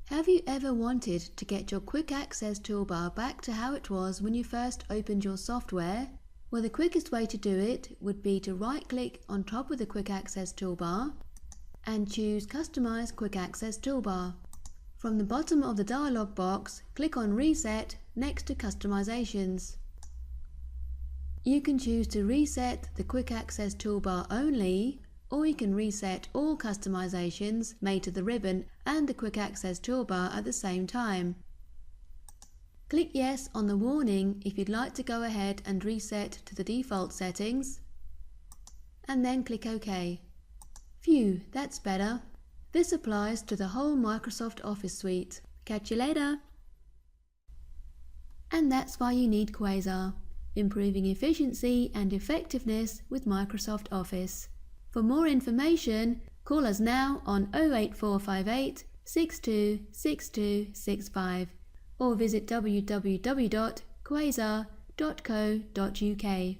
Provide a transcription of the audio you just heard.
Have you ever wanted to get your quick access toolbar back to how it was when you first opened your software? Well, the quickest way to do it would be to right-click on top of the quick access toolbar and choose Customize Quick Access Toolbar. From the bottom of the dialog box, click on Reset next to Customizations. You can choose to reset the Quick Access Toolbar only, or you can reset all customizations made to the ribbon and the Quick Access Toolbar at the same time. Click Yes on the warning if you'd like to go ahead and reset to the default settings, and then click OK. Phew, that's better. This applies to the whole Microsoft Office suite. Catch you later! And that's why you need Quasar, improving efficiency and effectiveness with Microsoft Office. For more information, call us now on 08458 626265 or visit www.quasar.co.uk.